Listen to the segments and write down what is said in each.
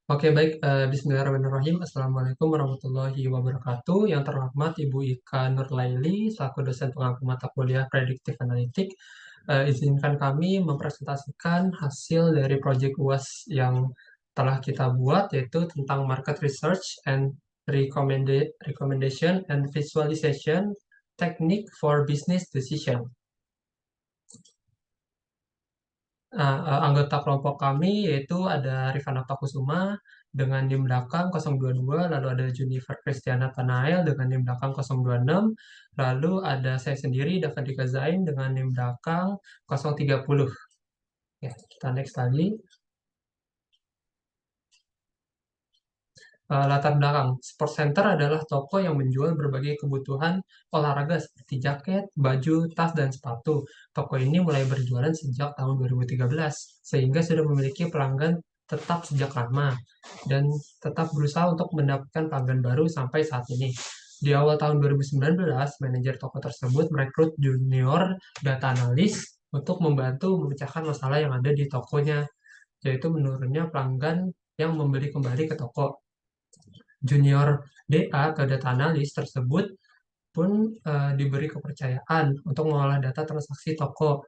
Oke, baik. Bismillahirrahmanirrahim. Assalamualaikum warahmatullahi wabarakatuh. Yang terhormat Ibu Ika Nurlaili, selaku dosen pengampu mata kuliah Predictive Analytics. Izinkan kami mempresentasikan hasil dari proyek UAS yang telah kita buat, yaitu tentang Market Research and Recommendation and Visualization Technique for Business Decision. Nah, anggota kelompok kami yaitu ada Rifana Pakusuma dengan NIM belakang 022, lalu ada Junifer Christiana Tanael dengan NIM belakang 026, lalu ada saya sendiri, Davandika Zain dengan NIM belakang 030. Ya, kita next lagi. Latar belakang, Sport Center adalah toko yang menjual berbagai kebutuhan olahraga seperti jaket, baju, tas, dan sepatu. Toko ini mulai berjualan sejak tahun 2013, sehingga sudah memiliki pelanggan tetap sejak lama, dan tetap berusaha untuk mendapatkan pelanggan baru sampai saat ini. Di awal tahun 2019, manajer toko tersebut merekrut junior data analis untuk membantu memecahkan masalah yang ada di tokonya, yaitu menurunnya pelanggan yang membeli kembali ke toko. Junior DA atau data analis tersebut pun diberi kepercayaan untuk mengolah data transaksi toko.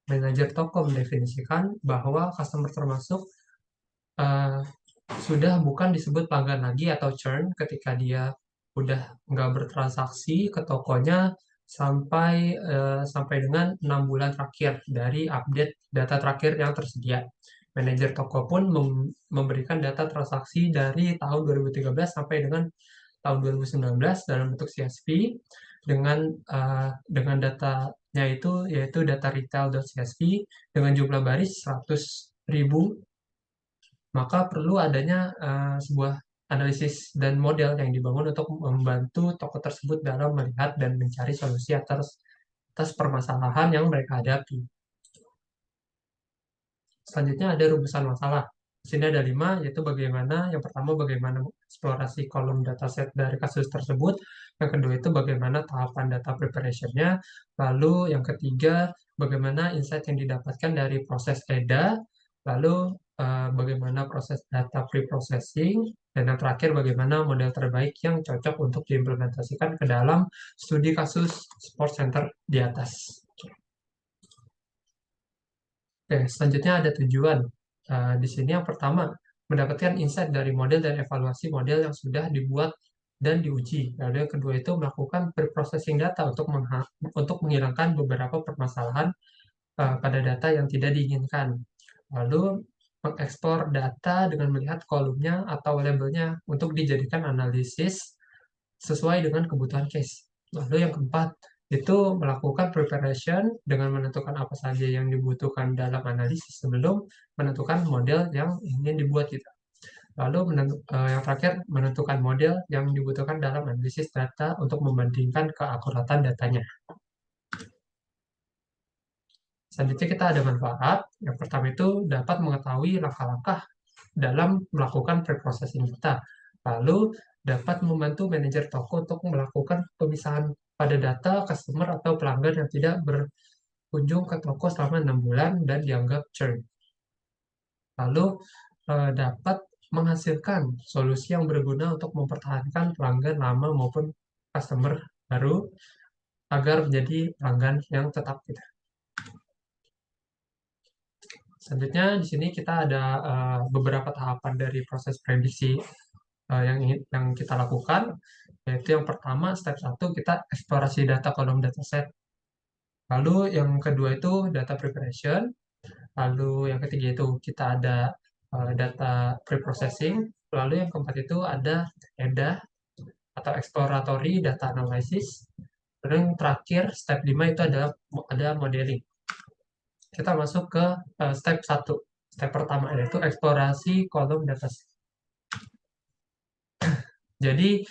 Manajer toko mendefinisikan bahwa customer termasuk eh, sudah bukan disebut pelanggan lagi atau churn ketika dia udah nggak bertransaksi ke tokonya sampai dengan 6 bulan terakhir dari update data terakhir yang tersedia. Manajer toko pun memberikan data transaksi dari tahun 2013 sampai dengan tahun 2019 dalam bentuk CSV dengan datanya itu yaitu data retail.csv dengan jumlah baris 100.000, maka perlu adanya sebuah analisis dan model yang dibangun untuk membantu toko tersebut dalam melihat dan mencari solusi atas permasalahan yang mereka hadapi. Selanjutnya ada rumusan masalah. Di sini ada 5, yaitu yang pertama bagaimana eksplorasi kolom dataset dari kasus tersebut, yang kedua itu bagaimana tahapan data preparation-nya, lalu yang ketiga bagaimana insight yang didapatkan dari proses EDA, lalu bagaimana proses data pre-processing, dan yang terakhir bagaimana model terbaik yang cocok untuk diimplementasikan ke dalam studi kasus Sport Center di atas. Oke, selanjutnya ada tujuan. Di sini yang pertama, mendapatkan insight dari model dan evaluasi model yang sudah dibuat dan diuji. Lalu yang kedua itu melakukan pre-processing data untuk menghilangkan beberapa permasalahan pada data yang tidak diinginkan. Lalu mengekspor data dengan melihat kolomnya atau labelnya untuk dijadikan analisis sesuai dengan kebutuhan case. Lalu yang keempat, itu melakukan preparation dengan menentukan apa saja yang dibutuhkan dalam analisis sebelum menentukan model yang ingin dibuat kita. Lalu yang terakhir, menentukan model yang dibutuhkan dalam analisis data untuk membandingkan keakuratan datanya. Selanjutnya kita ada manfaat. Yang pertama itu dapat mengetahui langkah-langkah dalam melakukan pre-processing kita. Lalu dapat membantu manajer toko untuk melakukan pemisahan pada data customer atau pelanggan yang tidak berkunjung ke toko selama 6 bulan dan dianggap churn. Lalu dapat menghasilkan solusi yang berguna untuk mempertahankan pelanggan lama maupun customer baru agar menjadi pelanggan yang tetap kita. Selanjutnya di sini kita ada beberapa tahapan dari proses prediksi yang kita lakukan, yaitu yang pertama step 1 kita eksplorasi data kolom dataset. Lalu yang kedua itu data preparation. Lalu yang ketiga itu kita ada data preprocessing. Lalu yang keempat itu ada EDA atau exploratory data analysis. Lalu yang terakhir step 5 itu ada modeling. Kita masuk ke step 1. Step pertama yaitu eksplorasi kolom dataset. Jadi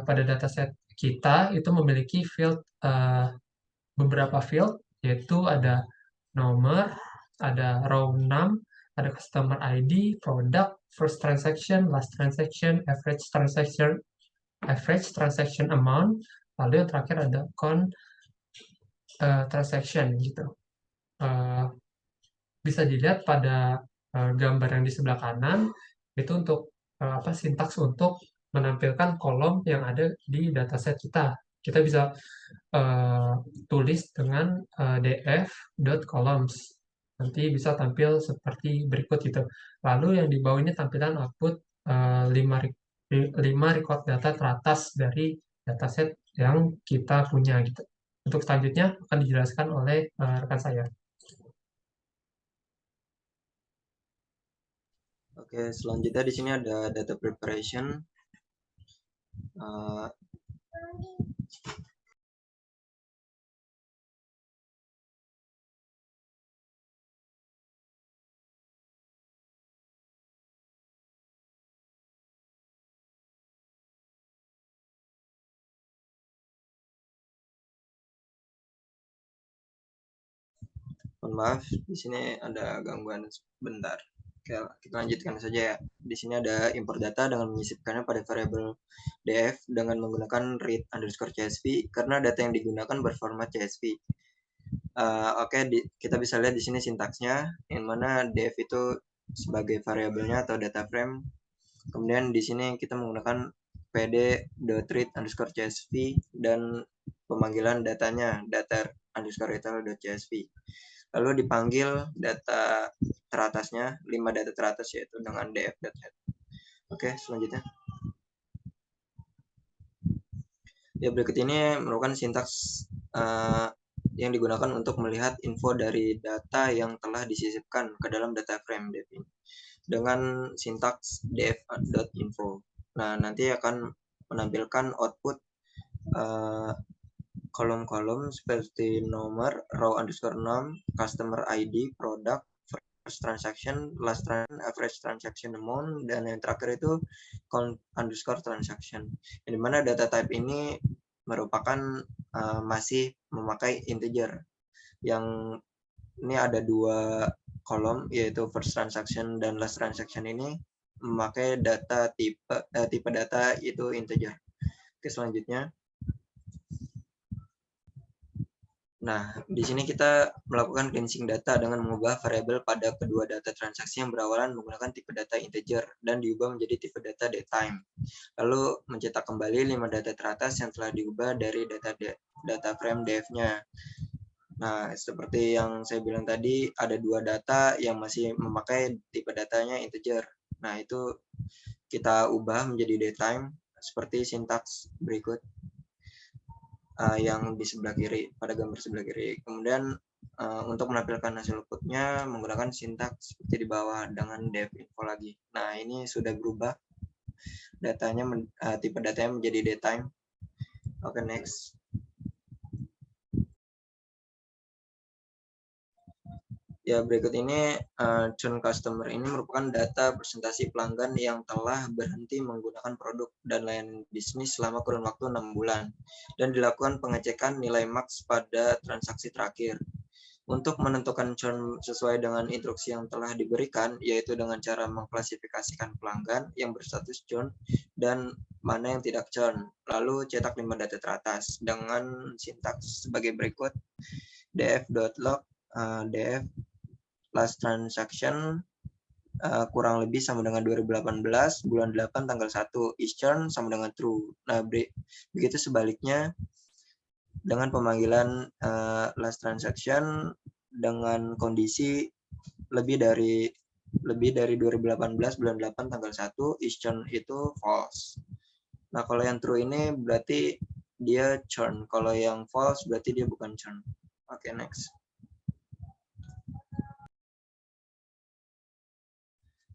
pada dataset kita itu memiliki beberapa field, yaitu ada nomor, ada row 6, ada customer ID, product, first transaction, last transaction, average transaction amount, lalu yang terakhir ada count transaction gitu. Bisa dilihat pada gambar yang di sebelah kanan, Itu untuk sintaks untuk menampilkan kolom yang ada di dataset kita. Kita bisa tulis dengan df.columns. Nanti bisa tampil seperti berikut gitu. Lalu yang di bawah ini tampilan output 5 record data teratas dari dataset yang kita punya gitu. Untuk selanjutnya akan dijelaskan oleh rekan saya. Oke, selanjutnya di sini ada data preparation. Mohon maaf, di sini ada gangguan sebentar. Oke, kita lanjutkan saja ya. Di sini ada import data dengan menyisipkannya pada variabel df dengan menggunakan read_csv karena data yang digunakan berformat CSV. Oke, kita bisa lihat di sini sintaksnya, yang mana df itu sebagai variabelnya atau data frame. Kemudian di sini kita menggunakan pd.read_csv dan pemanggilan datanya data_retail.csv. Lalu dipanggil data teratasnya, 5 data teratas yaitu dengan df.head. Oke, selanjutnya. Ya, berikut ini merupakan sintaks yang digunakan untuk melihat info dari data yang telah disisipkan ke dalam data frame def ini dengan sintaks df.info. Nah, nanti akan menampilkan output kolom-kolom seperti nomor, row_num, customer ID, product, first transaction, last transaction, average transaction amount, dan yang terakhir itu count_transaction. Di mana data type ini merupakan masih memakai integer. Yang ini ada 2 kolom, yaitu first transaction dan last transaction ini memakai data tipe data itu integer. Oke, selanjutnya. Nah, di sini kita melakukan cleansing data dengan mengubah variabel pada kedua data transaksi yang berawalan menggunakan tipe data integer dan diubah menjadi tipe data datetime. Lalu mencetak kembali 5 data teratas yang telah diubah dari data frame df-nya. Nah, seperti yang saya bilang tadi, ada 2 data yang masih memakai tipe datanya integer. Nah, itu kita ubah menjadi datetime seperti sintaks berikut. Yang di sebelah kiri, pada gambar sebelah kiri. Kemudian untuk menampilkan hasil outputnya menggunakan sintaks seperti di bawah dengan def_info lagi. Nah, ini sudah berubah datanya, tipe datanya menjadi datetime. Oke, next. Ya, berikut ini churn customer ini merupakan data presentasi pelanggan yang telah berhenti menggunakan produk dan layanan bisnis selama kurun waktu 6 bulan dan dilakukan pengecekan nilai max pada transaksi terakhir. Untuk menentukan churn sesuai dengan instruksi yang telah diberikan, yaitu dengan cara mengklasifikasikan pelanggan yang berstatus churn dan mana yang tidak churn. Lalu cetak 5 data teratas dengan sintaks sebagai berikut. df.log df last transaction kurang lebih sama dengan 2018 bulan 8 tanggal 1 is churn sama dengan true. Nah, begitu sebaliknya dengan pemanggilan last transaction dengan kondisi lebih dari 2018 bulan 8 tanggal 1 is churn itu false. Nah, kalau yang true ini berarti dia churn. Kalau yang false berarti dia bukan churn. Oke, next.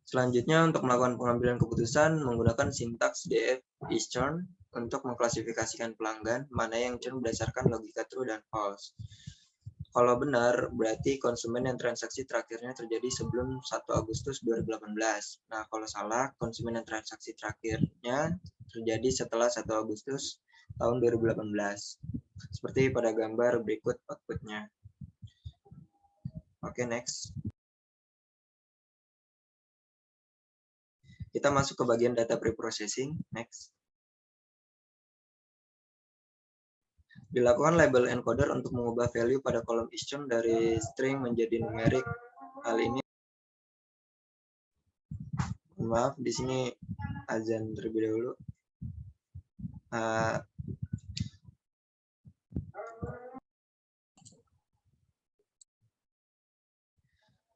Selanjutnya, untuk melakukan pengambilan keputusan menggunakan sintaks df is churn untuk mengklasifikasikan pelanggan mana yang churn berdasarkan logika true dan false. Kalau benar, berarti konsumen yang transaksi terakhirnya terjadi sebelum 1 Agustus 2018. Nah, kalau salah, konsumen yang transaksi terakhirnya terjadi setelah 1 Agustus tahun 2018. Seperti pada gambar berikut outputnya. Oke, next. Kita masuk ke bagian data preprocessing. Next. Dilakukan label encoder untuk mengubah value pada kolom ischurn dari string menjadi numerik. Hal ini Maaf, di sini azan terlebih dahulu.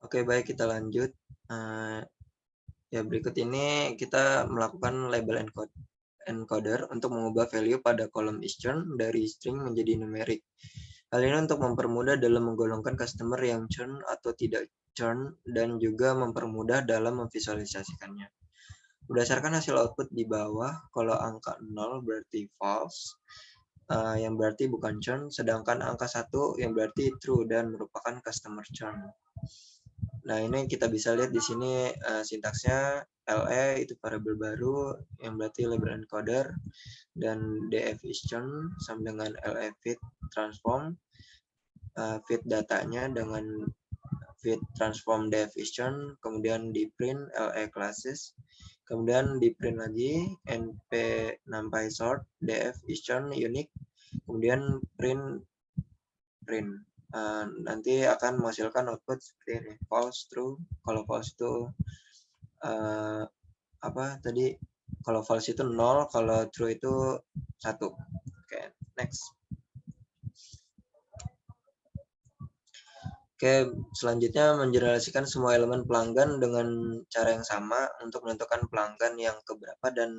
Oke, baik, kita lanjut. Ya, berikut ini kita melakukan label encoder untuk mengubah value pada kolom is_churn dari string menjadi numerik. Hal ini untuk mempermudah dalam menggolongkan customer yang churn atau tidak churn dan juga mempermudah dalam memvisualisasikannya. Berdasarkan hasil output di bawah, kalau angka 0 berarti false, yang berarti bukan churn, sedangkan angka 1 yang berarti true dan merupakan customer churn. Nah, ini kita bisa lihat di sini sintaksnya LE itu variabel baru yang berarti label encoder, dan df is churn sama dengan LE fit transform, fit datanya dengan fit transform df is churn, kemudian di print LE classes, kemudian di print lagi np numpy sort df is churn unique, kemudian print. Nanti akan menghasilkan output seperti ini, false, true. Kalau false itu kalau false itu 0, kalau true itu 1. Oke, next. Oke, selanjutnya mengeneralisasikan semua elemen pelanggan dengan cara yang sama untuk menentukan pelanggan yang keberapa dan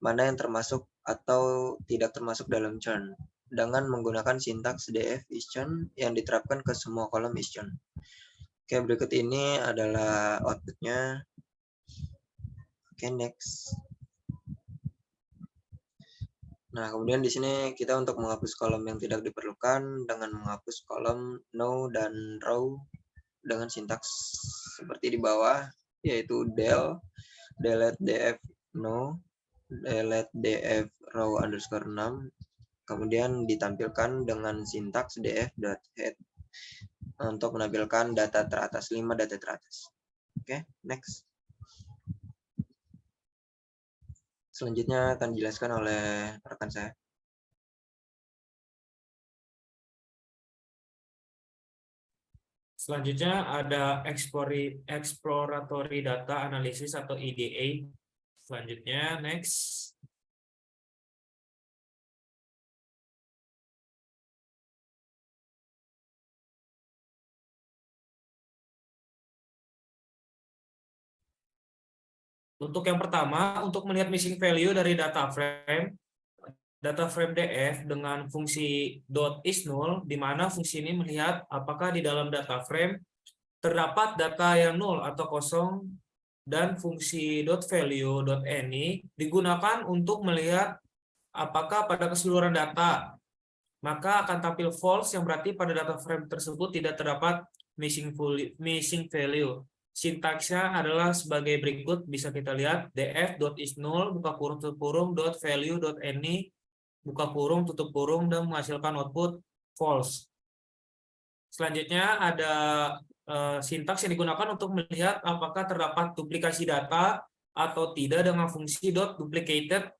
mana yang termasuk atau tidak termasuk dalam churn, dengan menggunakan sintaks df is churn yang diterapkan ke semua kolom is churn. Oke, berikut ini adalah outputnya. Oke, next. Nah, kemudian di sini kita untuk menghapus kolom yang tidak diperlukan dengan menghapus kolom no dan row dengan sintaks seperti di bawah, yaitu del delete df no, delete df row underscore 6, kemudian ditampilkan dengan sintaks df.head untuk menampilkan data teratas, 5 data teratas. Oke, next. Selanjutnya akan dijelaskan oleh rekan saya. Selanjutnya ada exploratory data analysis atau EDA. Selanjutnya, next. Untuk yang pertama, untuk melihat missing value dari data frame DF dengan fungsi .isNull, di mana fungsi ini melihat apakah di dalam data frame terdapat data yang nol atau kosong, dan fungsi .value.any digunakan untuk melihat apakah pada keseluruhan data maka akan tampil false, yang berarti pada data frame tersebut tidak terdapat missing value. Sintaksnya adalah sebagai berikut, bisa kita lihat df.isNull buka kurung tutup kurung .value.any buka kurung tutup kurung dan menghasilkan output false. Selanjutnya ada sintaks yang digunakan untuk melihat apakah terdapat duplikasi data atau tidak dengan fungsi .duplicated,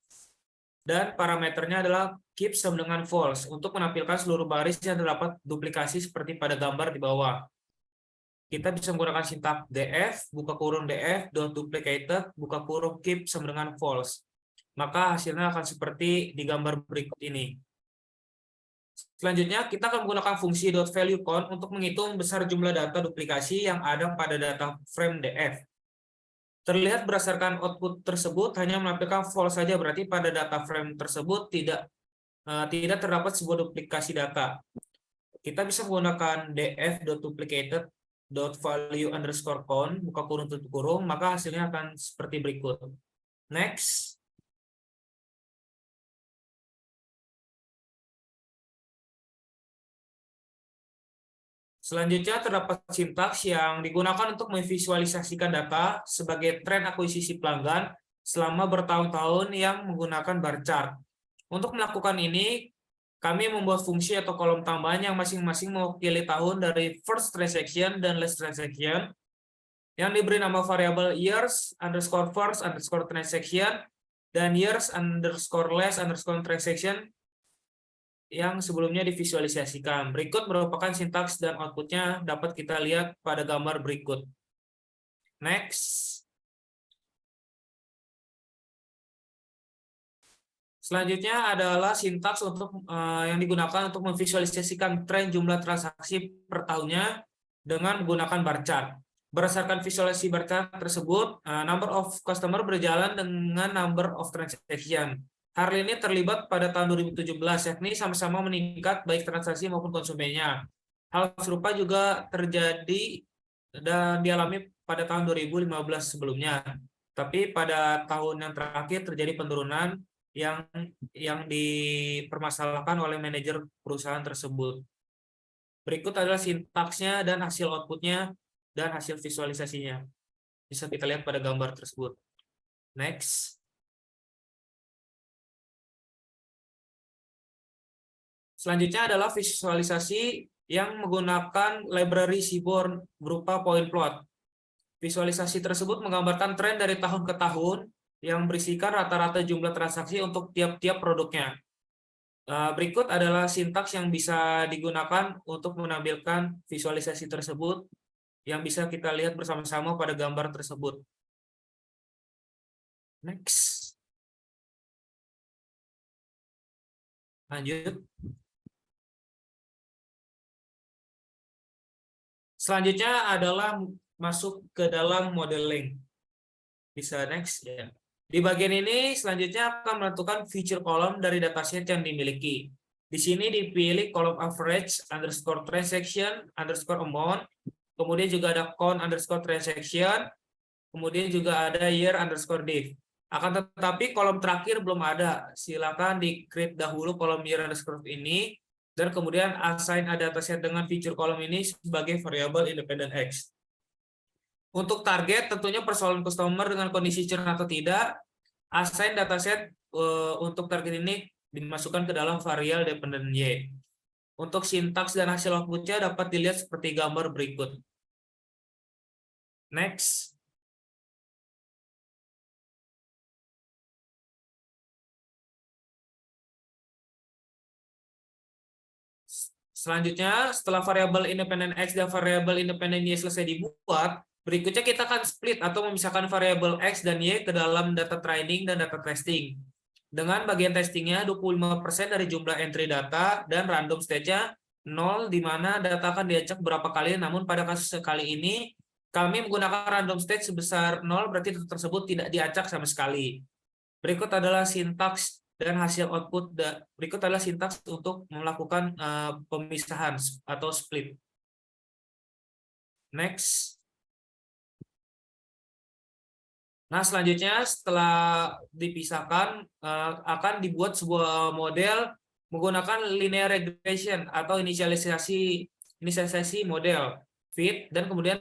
dan parameternya adalah keep sama dengan false untuk menampilkan seluruh baris yang terdapat duplikasi seperti pada gambar di bawah. Kita bisa menggunakan sintaks df buka kurung df.duplicated buka kurung keep sama dengan false. Maka hasilnya akan seperti di gambar berikut ini. Selanjutnya, kita akan menggunakan fungsi .valueCount untuk menghitung besar jumlah data duplikasi yang ada pada data frame DF. Terlihat berdasarkan output tersebut hanya menampilkan false saja, berarti pada data frame tersebut tidak terdapat sebuah duplikasi data. Kita bisa menggunakan df.duplicated.value_count buka kurung tutup kurung, maka hasilnya akan seperti berikut. Next. Selanjutnya terdapat sintaks yang digunakan untuk memvisualisasikan data sebagai tren akuisisi pelanggan selama bertahun-tahun yang menggunakan bar chart. Untuk melakukan ini, kami membuat fungsi atau kolom tambahan yang masing-masing mewakili tahun dari first transaction dan last transaction, yang diberi nama variabel years underscore first underscore transaction dan years underscore last underscore transaction yang sebelumnya divisualisasikan. Berikut merupakan sintaks dan outputnya dapat kita lihat pada gambar berikut. Next. Selanjutnya adalah sintaks yang digunakan untuk memvisualisasikan tren jumlah transaksi per tahunnya dengan menggunakan bar chart. Berdasarkan visualisasi bar chart tersebut, number of customer berjalan dengan number of transaction. Hal ini terlibat pada tahun 2017, yakni sama-sama meningkat baik transaksi maupun konsumennya. Hal serupa juga terjadi dan dialami pada tahun 2015 sebelumnya. Tapi pada tahun yang terakhir terjadi penurunan yang dipermasalahkan oleh manajer perusahaan tersebut. Berikut adalah sintaksnya dan hasil outputnya dan hasil visualisasinya. Bisa kita lihat pada gambar tersebut. Next. Selanjutnya adalah visualisasi yang menggunakan library Seaborn berupa point plot. Visualisasi tersebut menggambarkan tren dari tahun ke tahun yang berisikan rata-rata jumlah transaksi untuk tiap-tiap produknya. Berikut adalah sintaks yang bisa digunakan untuk menampilkan visualisasi tersebut yang bisa kita lihat bersama-sama pada gambar tersebut. Next. Lanjut. Selanjutnya adalah masuk ke dalam modeling. Bisa next ya. Di bagian ini selanjutnya akan menentukan feature column dari dataset yang dimiliki. Di sini dipilih kolom average underscore transaction underscore amount, kemudian juga ada count underscore transaction, kemudian juga ada year underscore div. Akan tetapi kolom terakhir belum ada. Silakan di-create dahulu kolom year underscore ini, dan kemudian assign a dataset dengan feature column ini sebagai variabel independent X. Untuk target, tentunya persoalan customer dengan kondisi churn atau tidak, assign dataset untuk target ini dimasukkan ke dalam variabel dependent Y. Untuk sintaks dan hasil outputnya dapat dilihat seperti gambar berikut. Next. Selanjutnya, setelah variabel independent X dan variabel independent Y selesai dibuat, berikutnya kita akan split atau memisahkan variabel X dan Y ke dalam data training dan data testing. Dengan bagian testingnya 25% dari jumlah entry data dan random stage-nya 0, di mana data akan diacak berapa kali, namun pada kasus sekali ini kami menggunakan random stage sebesar 0, berarti data tersebut tidak diacak sama sekali. Berikut adalah sintaks dan hasil output. Berikut adalah sintaks untuk melakukan pemisahan atau split. Next. Nah, selanjutnya setelah dipisahkan akan dibuat sebuah model menggunakan linear regression atau inisialisasi model fit, dan kemudian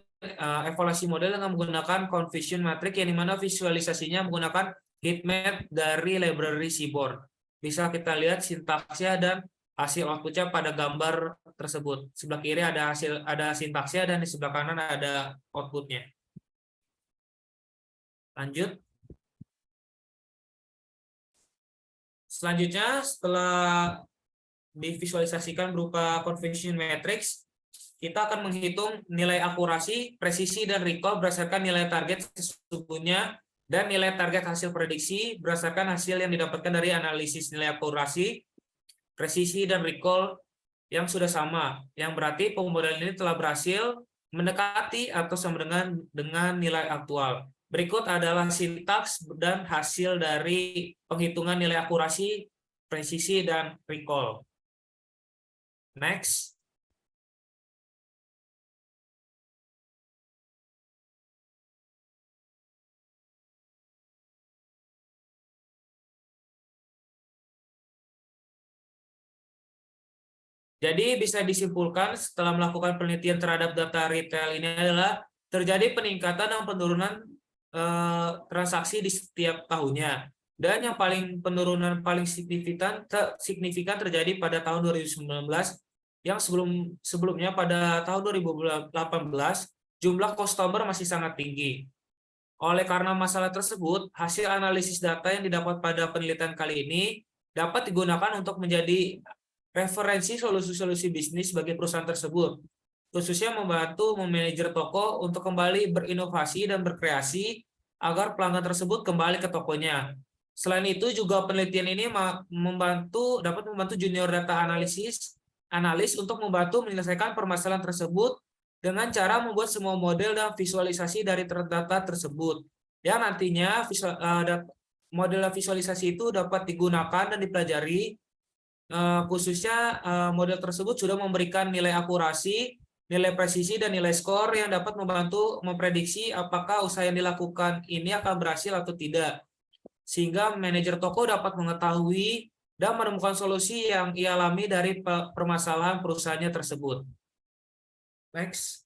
evaluasi model dengan menggunakan confusion matrix, yang dimana visualisasinya menggunakan heat map dari library Seaborn. Bisa kita lihat sintaksnya dan hasil outputnya pada gambar tersebut. Sebelah kiri ada sintaksnya dan di sebelah kanan ada outputnya. Lanjut. Selanjutnya, setelah divisualisasikan berupa confusion matrix, kita akan menghitung nilai akurasi, presisi, dan recall berdasarkan nilai target sesungguhnya dan nilai target hasil prediksi berdasarkan hasil yang didapatkan dari analisis nilai akurasi, presisi, dan recall yang sudah sama, yang berarti pemodelan ini telah berhasil mendekati atau sama dengan nilai aktual. Berikut adalah sintaks dan hasil dari penghitungan nilai akurasi, presisi, dan recall. Next. Jadi bisa disimpulkan setelah melakukan penelitian terhadap data retail ini adalah terjadi peningkatan dan penurunan transaksi di setiap tahunnya. Dan yang penurunan paling signifikan terjadi pada tahun 2019, yang sebelumnya pada tahun 2018 jumlah customer masih sangat tinggi. Oleh karena masalah tersebut, hasil analisis data yang didapat pada penelitian kali ini dapat digunakan untuk menjadi referensi solusi-solusi bisnis bagi perusahaan tersebut, khususnya membantu memanajer toko untuk kembali berinovasi dan berkreasi agar pelanggan tersebut kembali ke tokonya. Selain itu juga penelitian ini dapat membantu junior data analis untuk membantu menyelesaikan permasalahan tersebut dengan cara membuat semua model dan visualisasi dari data tersebut. Ya, nantinya model visualisasi itu dapat digunakan dan dipelajari, khususnya model tersebut sudah memberikan nilai akurasi, nilai presisi, dan nilai skor yang dapat membantu memprediksi apakah usaha yang dilakukan ini akan berhasil atau tidak. Sehingga manajer toko dapat mengetahui dan menemukan solusi yang ia alami dari permasalahan perusahaannya tersebut. Next.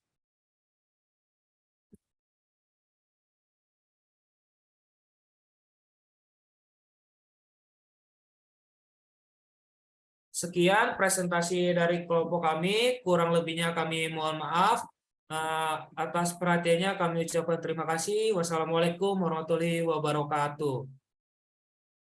Sekian presentasi dari kelompok kami, kurang lebihnya kami mohon maaf. Atas perhatiannya kami ucapkan terima kasih. Wassalamualaikum warahmatullahi wabarakatuh.